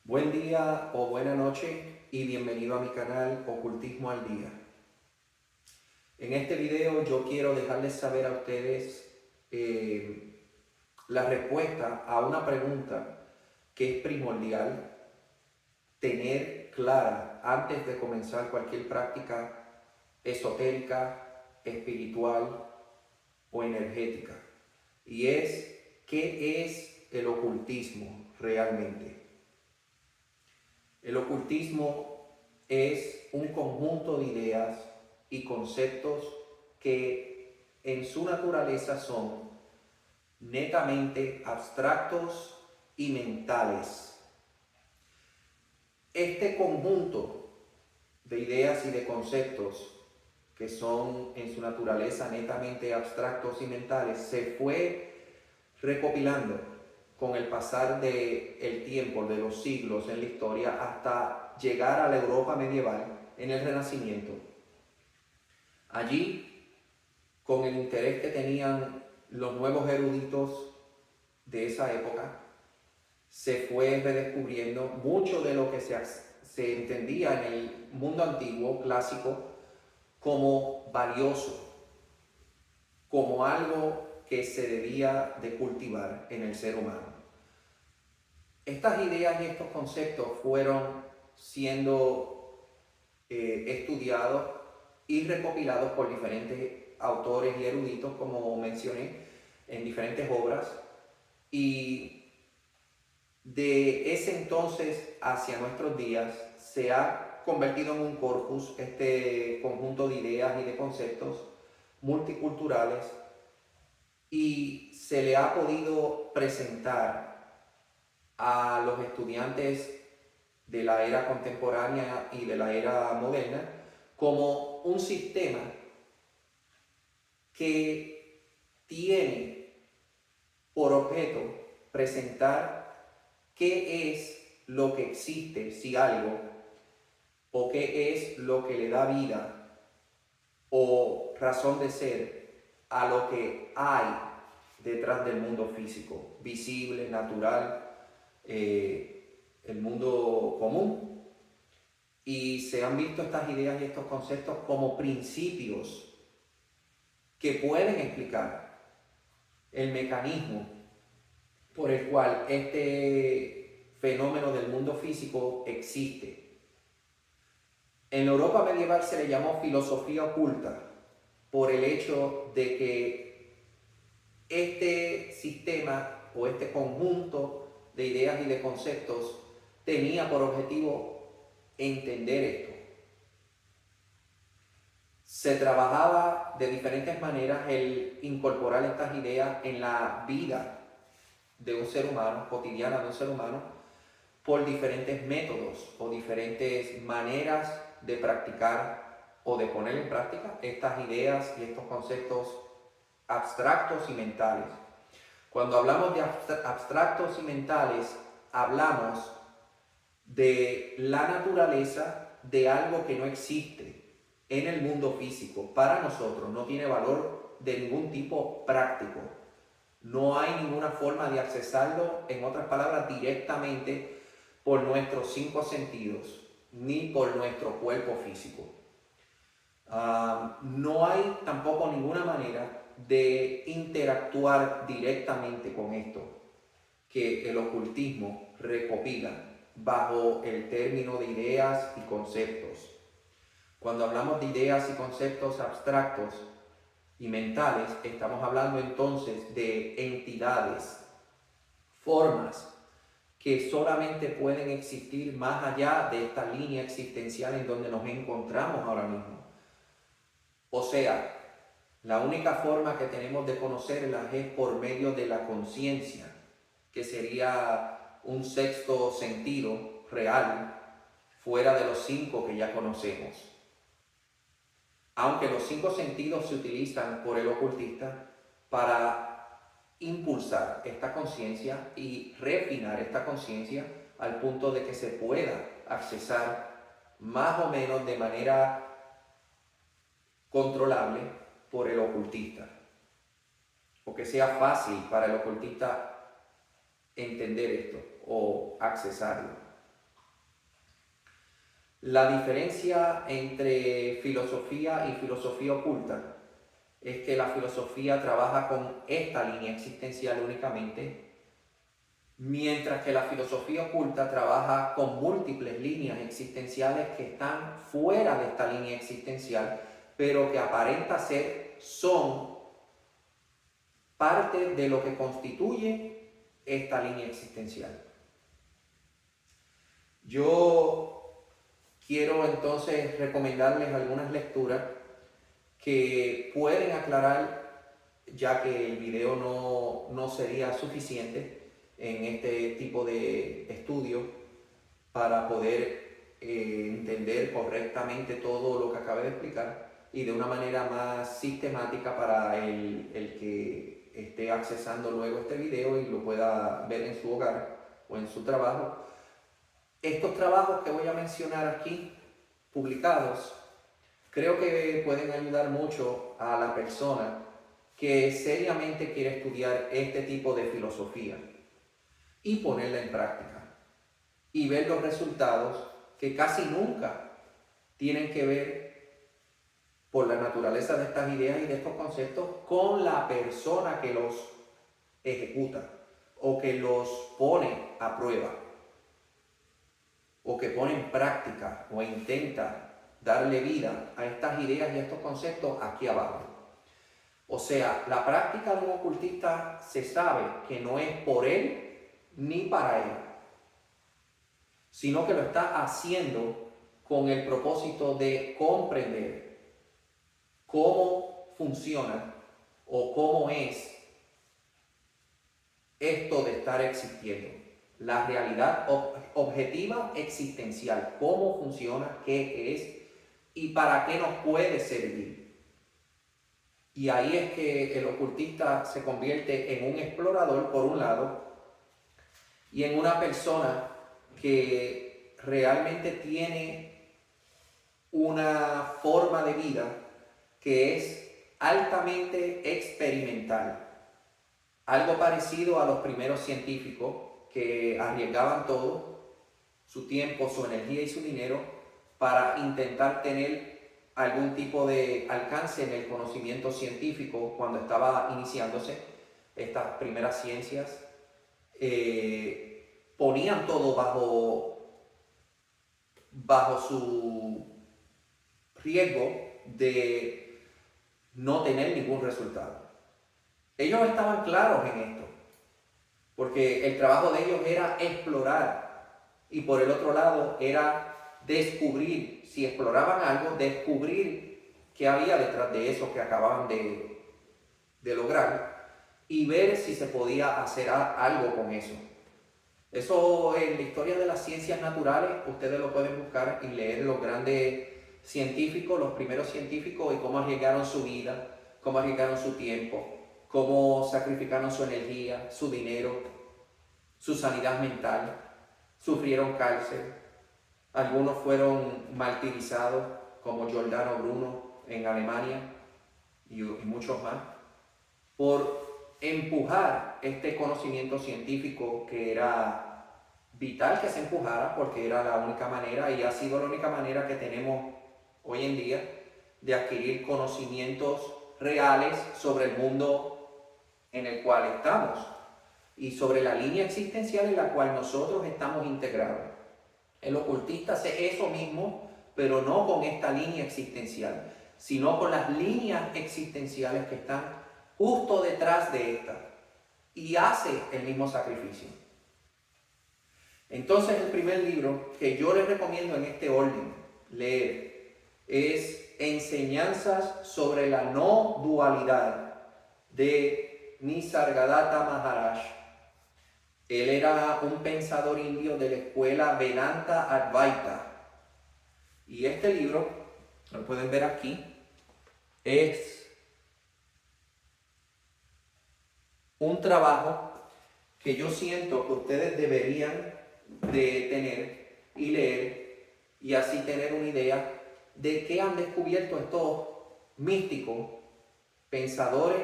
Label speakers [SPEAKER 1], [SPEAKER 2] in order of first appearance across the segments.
[SPEAKER 1] Buen día o buena noche y bienvenido a mi canal Ocultismo al Día. En este video yo quiero dejarles saber a ustedes la respuesta a una pregunta que es primordial tener clara antes de comenzar cualquier práctica esotérica, espiritual o energética. Y es, ¿qué es el ocultismo realmente? El ocultismo es un conjunto de ideas y conceptos que en su naturaleza son netamente abstractos y mentales. Este conjunto de ideas y de conceptos que son en su naturaleza netamente abstractos y mentales se fue recopilando con el pasar del tiempo, de los siglos en la historia, hasta llegar a la Europa medieval en el Renacimiento. Allí, con el interés que tenían los nuevos eruditos de esa época, se fue redescubriendo mucho de lo que se entendía en el mundo antiguo, clásico, como valioso, como algo que se debía de cultivar en el ser humano. Estas ideas y estos conceptos fueron siendo estudiados y recopilados por diferentes autores y eruditos, como mencioné, en diferentes obras. Y de ese entonces hacia nuestros días se ha convertido en un corpus, este conjunto de ideas y de conceptos multiculturales, y se le ha podido presentar a los estudiantes de la era contemporánea y de la era moderna como un sistema que tiene por objeto presentar qué es lo que existe, si algo, o qué es lo que le da vida o razón de ser a lo que hay detrás del mundo físico, visible, natural, el mundo común. Y se han visto estas ideas y estos conceptos como principios que pueden explicar el mecanismo por el cual este fenómeno del mundo físico existe. En la Europa medieval se le llamó filosofía oculta por el hecho de que este sistema o este conjunto de ideas y de conceptos tenía por objetivo entender esto. Se trabajaba de diferentes maneras el incorporar estas ideas en la vida de un ser humano, cotidiana de un ser humano, por diferentes métodos o diferentes maneras de practicar o de poner en práctica estas ideas y estos conceptos abstractos y mentales. Cuando hablamos de abstractos y mentales, hablamos de la naturaleza de algo que no existe en el mundo físico. Para nosotros no tiene valor de ningún tipo práctico. No hay ninguna forma de accesarlo, en otras palabras, directamente por nuestros 5 sentidos, ni por nuestro cuerpo físico. No hay tampoco ninguna manera de interactuar directamente con esto que el ocultismo recopila bajo el término de ideas y conceptos. Cuando hablamos de ideas y conceptos abstractos y mentales, estamos hablando entonces de entidades, formas que solamente pueden existir más allá de esta línea existencial en donde nos encontramos ahora mismo. O sea, la única forma que tenemos de conocerlas es por medio de la conciencia, que sería un sexto sentido real fuera de los 5 que ya conocemos. Aunque los 5 sentidos se utilizan por el ocultista para impulsar esta conciencia y refinar esta conciencia al punto de que se pueda accesar más o menos de manera controlable por el ocultista, o que sea fácil para el ocultista entender esto o accesarlo. La diferencia entre filosofía y filosofía oculta es que la filosofía trabaja con esta línea existencial únicamente, mientras que la filosofía oculta trabaja con múltiples líneas existenciales que están fuera de esta línea existencial, pero que aparenta ser, son parte de lo que constituye esta línea existencial. Yo quiero entonces recomendarles algunas lecturas que pueden aclarar, ya que el video no sería suficiente en este tipo de estudio para poder entender correctamente todo lo que acabé de explicar y de una manera más sistemática para el que esté accesando luego este video y lo pueda ver en su hogar o en su trabajo. Estos trabajos que voy a mencionar aquí, publicados, creo que pueden ayudar mucho a la persona que seriamente quiere estudiar este tipo de filosofía y ponerla en práctica y ver los resultados que casi nunca tienen que ver, por la naturaleza de estas ideas y de estos conceptos, con la persona que los ejecuta o que los pone a prueba o que pone en práctica o intenta darle vida a estas ideas y a estos conceptos aquí abajo. O sea, la práctica de un ocultista se sabe que no es por él ni para él, sino que lo está haciendo con el propósito de comprender cómo funciona o cómo es esto de estar existiendo, la realidad objetiva existencial, cómo funciona, qué es y para qué nos puede servir. Y ahí es que el ocultista se convierte en un explorador, por un lado, y en una persona que realmente tiene una forma de vida que es altamente experimental. Algo parecido a los primeros científicos que arriesgaban todo, su tiempo, su energía y su dinero, para intentar tener algún tipo de alcance en el conocimiento científico cuando estaba iniciándose estas primeras ciencias. Ponían todo bajo su riesgo de no tener ningún resultado. Ellos estaban claros en esto, porque el trabajo de ellos era explorar y por el otro lado era descubrir, si exploraban algo, descubrir qué había detrás de eso que acababan de lograr y ver si se podía hacer algo con eso. Eso en la historia de las ciencias naturales, ustedes lo pueden buscar y leer los grandes científicos, los primeros científicos y cómo arriesgaron su vida, cómo arriesgaron su tiempo, cómo sacrificaron su energía, su dinero, su sanidad mental, sufrieron cárcel, algunos fueron martirizados como Giordano Bruno en Alemania y muchos más, por empujar este conocimiento científico que era vital que se empujara porque era la única manera y ha sido la única manera que tenemos hoy en día de adquirir conocimientos reales sobre el mundo en el cual estamos y sobre la línea existencial en la cual nosotros estamos integrados. El ocultista hace eso mismo, pero no con esta línea existencial, sino con las líneas existenciales que están justo detrás de esta y hace el mismo sacrificio. Entonces el primer libro que yo les recomiendo en este orden leer es Enseñanzas sobre la no dualidad de Nisargadatta Maharaj. Él era un pensador indio de la escuela Vedanta Advaita. Y este libro, lo pueden ver aquí, es un trabajo que yo siento que ustedes deberían de tener y leer y así tener una idea de qué han descubierto estos místicos, pensadores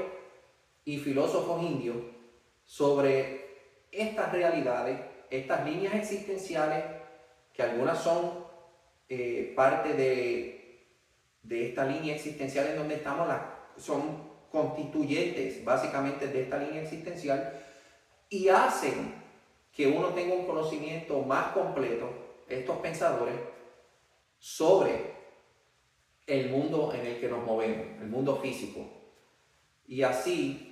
[SPEAKER 1] y filósofos indios sobre estas realidades, estas líneas existenciales que algunas son parte de esta línea existencial en donde estamos, son constituyentes básicamente de esta línea existencial y hacen que uno tenga un conocimiento más completo, estos pensadores, sobre el mundo en el que nos movemos, el mundo físico. Y así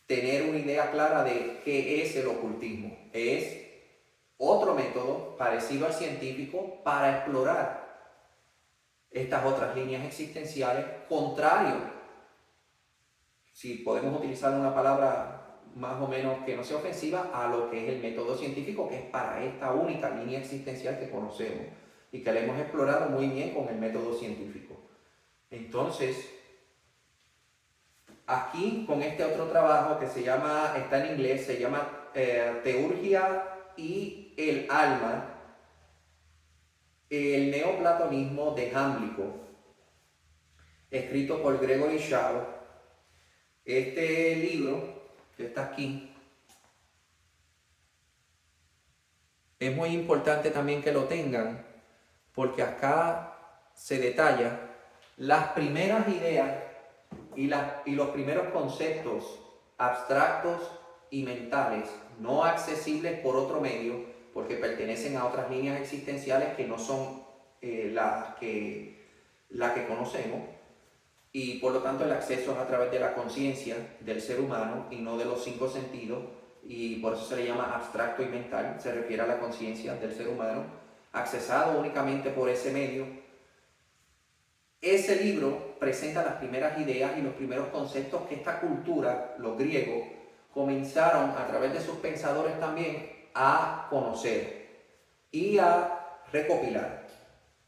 [SPEAKER 1] tener una idea clara de qué es el ocultismo. Es otro método parecido al científico para explorar estas otras líneas existenciales, contrario, si podemos utilizar una palabra más o menos que no sea ofensiva, a lo que es el método científico, que es para esta única línea existencial que conocemos y que la hemos explorado muy bien con el método científico. Entonces, aquí con este otro trabajo que se llama, está en inglés, se llama Teurgia y el alma, el neoplatonismo de Jámblico, escrito por Gregory Shaw. Este libro que está aquí es muy importante también que lo tengan, porque acá se detalla las primeras ideas y los primeros conceptos abstractos y mentales no accesibles por otro medio, porque pertenecen a otras líneas existenciales que no son las que conocemos, y por lo tanto el acceso es a través de la conciencia del ser humano y no de los 5 sentidos, y por eso se le llama abstracto y mental, se refiere a la conciencia del ser humano, accesado únicamente por ese medio. Ese libro presenta las primeras ideas y los primeros conceptos que esta cultura, los griegos, comenzaron a través de sus pensadores también a conocer y a recopilar.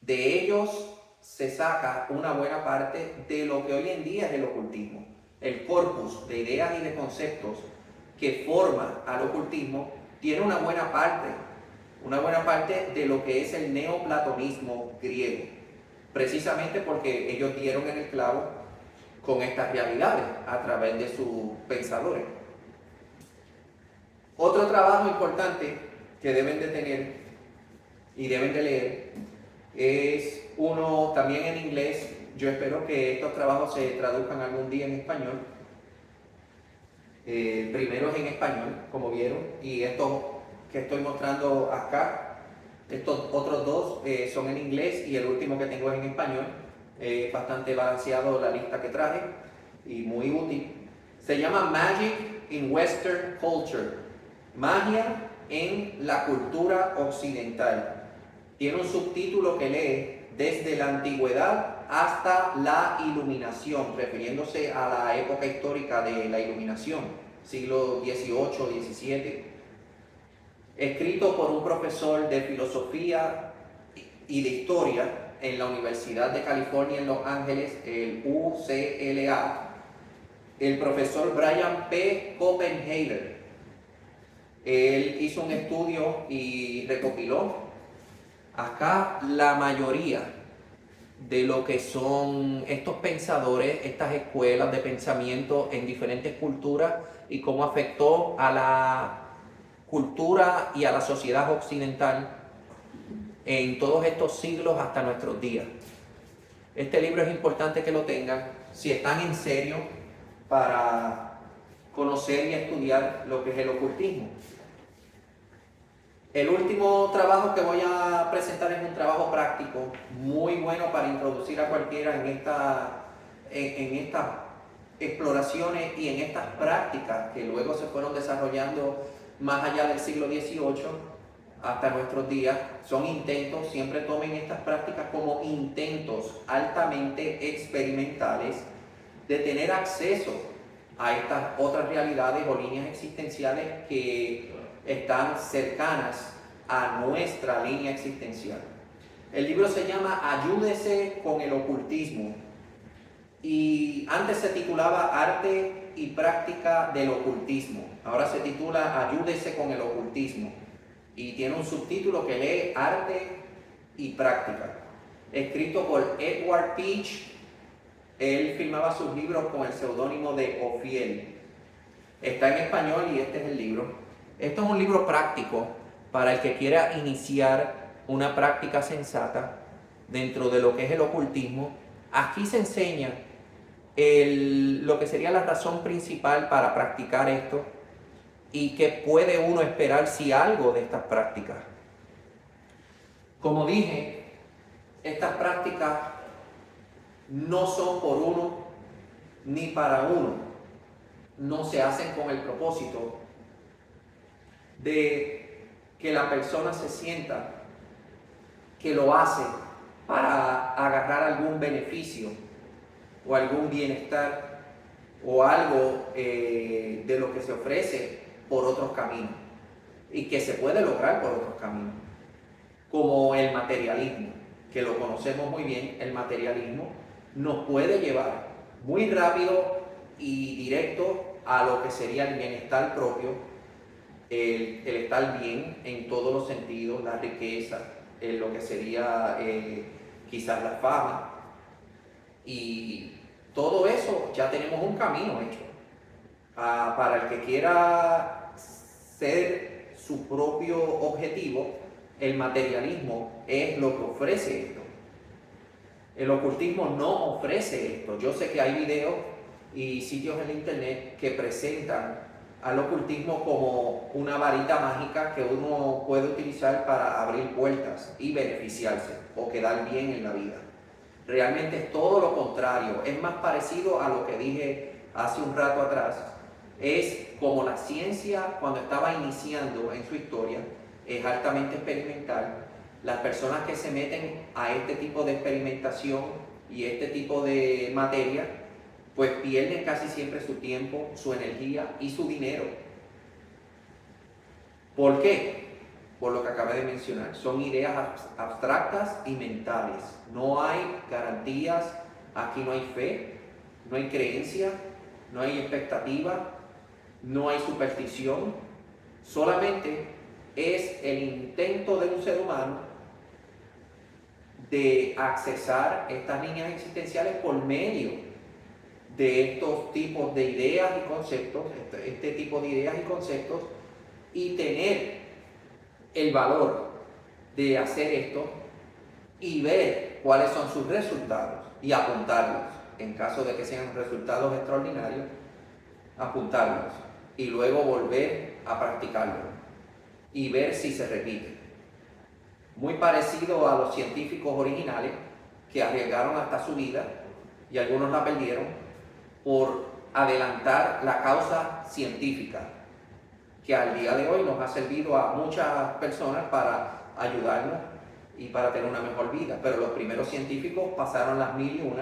[SPEAKER 1] De ellos se saca una buena parte de lo que hoy en día es el ocultismo. El corpus de ideas y de conceptos que forma al ocultismo tiene una buena parte de lo que es el neoplatonismo griego, precisamente porque ellos dieron en el clavo con estas realidades a través de sus pensadores. Otro trabajo importante que deben de tener y deben de leer es uno también en inglés. Yo espero que estos trabajos se traduzcan algún día en español. Primero es en español, como vieron, y estos que estoy mostrando acá, estos otros dos son en inglés y el último que tengo es en español. Bastante balanceado la lista que traje y muy útil. Se llama Magic in Western Culture, magia en la cultura occidental. Tiene un subtítulo que lee Desde la antigüedad hasta la iluminación, refiriéndose a la época histórica de la iluminación, siglo XVIII, XVII. Escrito por un profesor de filosofía y de historia en la Universidad de California en Los Ángeles, el UCLA, el profesor Brian P. Copenhaver. Él hizo un estudio y recopiló acá la mayoría de lo que son estos pensadores, estas escuelas de pensamiento en diferentes culturas y cómo afectó a la cultura y a la sociedad occidental en todos estos siglos hasta nuestros días. Este libro es importante que lo tengan si están en serio para conocer y estudiar lo que es el ocultismo. El último trabajo que voy a presentar es un trabajo práctico, muy bueno para introducir a cualquiera en estas exploraciones y en estas prácticas que luego se fueron desarrollando más allá del siglo XVIII hasta nuestros días. Son intentos, siempre tomen estas prácticas como intentos altamente experimentales de tener acceso a estas otras realidades o líneas existenciales que están cercanas a nuestra línea existencial. El libro se llama Ayúdese con el ocultismo y antes se titulaba Arte y práctica del ocultismo. Ahora se titula Ayúdese con el ocultismo y tiene un subtítulo que lee Arte y práctica. Escrito por Edward Peach. Él firmaba sus libros con el seudónimo de Ophiel. Está en español y este es el libro. Esto es un libro práctico para el que quiera iniciar una práctica sensata dentro de lo que es el ocultismo, aquí se enseña lo que sería la razón principal para practicar esto y qué puede uno esperar si algo de estas prácticas. Como dije, estas prácticas no son por uno ni para uno, no se hacen con el propósito de que la persona se sienta que lo hace para agarrar algún beneficio o algún bienestar o algo de lo que se ofrece por otros caminos y que se puede lograr por otros caminos, como el materialismo, que lo conocemos muy bien. El materialismo nos puede llevar muy rápido y directo a lo que sería el bienestar propio, el estar bien en todos los sentidos, la riqueza, lo que sería quizás la fama, y todo eso ya tenemos un camino hecho. Para el que quiera ser su propio objetivo, el materialismo es lo que ofrece esto. El ocultismo no ofrece esto. Yo sé que hay videos y sitios en internet que presentan al ocultismo como una varita mágica que uno puede utilizar para abrir puertas y beneficiarse o quedar bien en la vida. Realmente es todo lo contrario, es más parecido a lo que dije hace un rato atrás. Es como la ciencia cuando estaba iniciando en su historia, es altamente experimental. Las personas que se meten a este tipo de experimentación y este tipo de materia, pues pierden casi siempre su tiempo, su energía y su dinero. ¿Por qué? Por lo que acabé de mencionar. Son ideas abstractas y mentales. No hay garantías, aquí no hay fe, no hay creencia, no hay expectativa, no hay superstición. Solamente es el intento de un ser humano de accesar estas líneas existenciales por medio de estos tipos de ideas y conceptos, este tipo de ideas y conceptos, y tener el valor de hacer esto y ver cuáles son sus resultados y apuntarlos. En caso de que sean resultados extraordinarios, apuntarlos y luego volver a practicarlo y ver si se repite. Muy parecido a los científicos originales que arriesgaron hasta su vida y algunos la perdieron por adelantar la causa científica, que al día de hoy nos ha servido a muchas personas para ayudarnos y para tener una mejor vida. Pero los primeros científicos pasaron las 1001,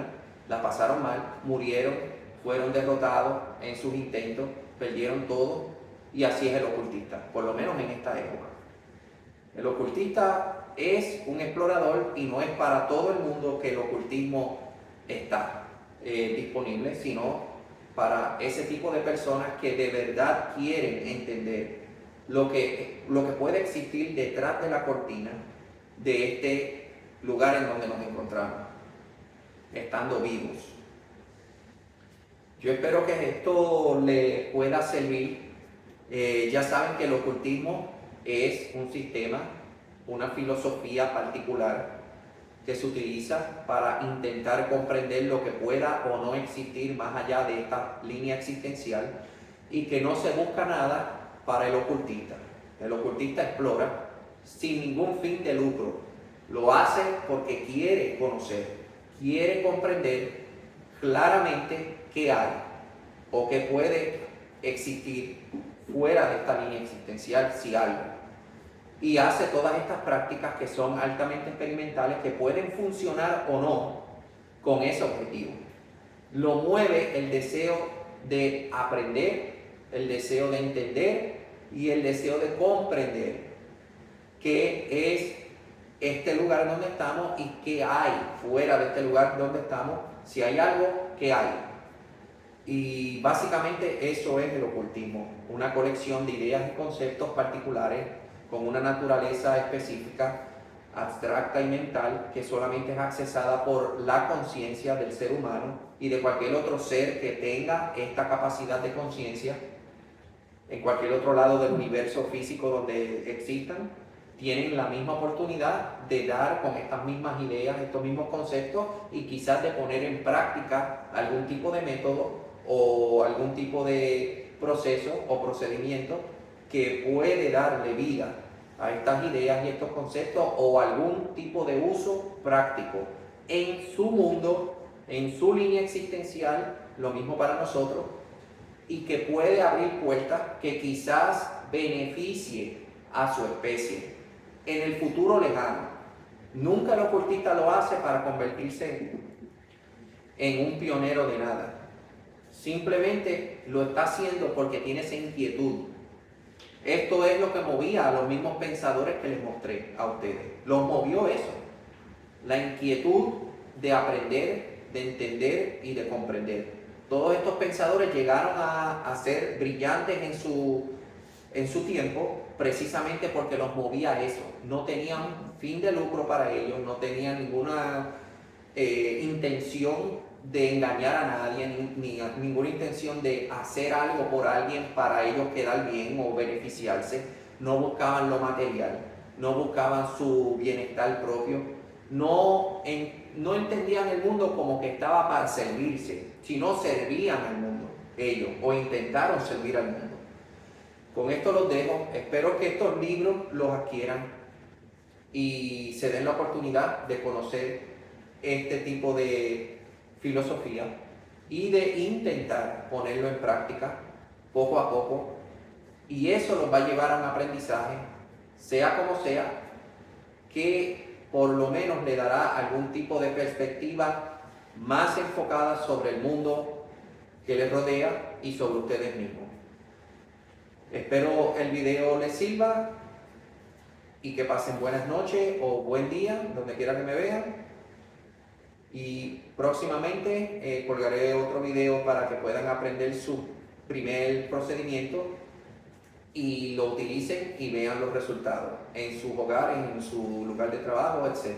[SPEAKER 1] la pasaron mal, murieron, fueron derrotados en sus intentos, perdieron todo, y así es el ocultista, por lo menos en esta época. El ocultista es un explorador y no es para todo el mundo que el ocultismo está disponible, sino para ese tipo de personas que de verdad quieren entender lo que puede existir detrás de la cortina de este lugar en donde nos encontramos, estando vivos. Yo espero que esto le pueda servir. Ya saben que el ocultismo es un sistema, una filosofía particular que se utiliza para intentar comprender lo que pueda o no existir más allá de esta línea existencial, y que no se busca nada para el ocultista. El ocultista explora sin ningún fin de lucro. Lo hace porque quiere conocer, quiere comprender claramente qué hay o qué puede existir fuera de esta línea existencial, si algo. Y hace todas estas prácticas que son altamente experimentales, que pueden funcionar o no con ese objetivo. Lo mueve el deseo de aprender, el deseo de entender y el deseo de comprender qué es este lugar donde estamos y qué hay fuera de este lugar donde estamos. Si hay algo, ¿qué hay? Y básicamente eso es el ocultismo, una colección de ideas y conceptos particulares con una naturaleza específica, abstracta y mental, que solamente es accesada por la conciencia del ser humano y de cualquier otro ser que tenga esta capacidad de conciencia en cualquier otro lado del universo físico donde existan. tienen la misma oportunidad de dar con estas mismas ideas, estos mismos conceptos y quizás de poner en práctica algún tipo de método o algún tipo de proceso o procedimiento que puede darle vida a estas ideas y estos conceptos o algún tipo de uso práctico en su mundo, en su línea existencial, lo mismo para nosotros, y que puede abrir puertas que quizás beneficie a su especie en el futuro lejano. Nunca el ocultista lo hace para convertirse en un pionero de nada. Simplemente lo está haciendo porque tiene esa inquietud. Esto es lo que movía a los mismos pensadores que les mostré a ustedes. Los movió eso. La inquietud de aprender, de entender y de comprender. Todos estos pensadores llegaron a ser brillantes en su tiempo precisamente porque los movía eso. No tenían fin de lucro para ellos, no tenían ninguna intención de engañar a nadie, ni ninguna intención de hacer algo por alguien para ellos quedar bien o beneficiarse. No buscaban lo material, no buscaban su bienestar propio, no entendían el mundo como que estaba para servirse, sino servían al mundo ellos, o intentaron servir al mundo. Con esto los dejo, espero que estos libros los adquieran y se den la oportunidad de conocer este tipo de filosofía y de intentar ponerlo en práctica poco a poco, y eso los va a llevar a un aprendizaje, sea como sea, que por lo menos le dará algún tipo de perspectiva más enfocada sobre el mundo que les rodea y sobre ustedes mismos. Espero el video les sirva y que pasen buenas noches o buen día, donde quiera que me vean. Y próximamente colgaré otro video para que puedan aprender su primer procedimiento y lo utilicen y vean los resultados en sus hogares, en su lugar de trabajo, etc.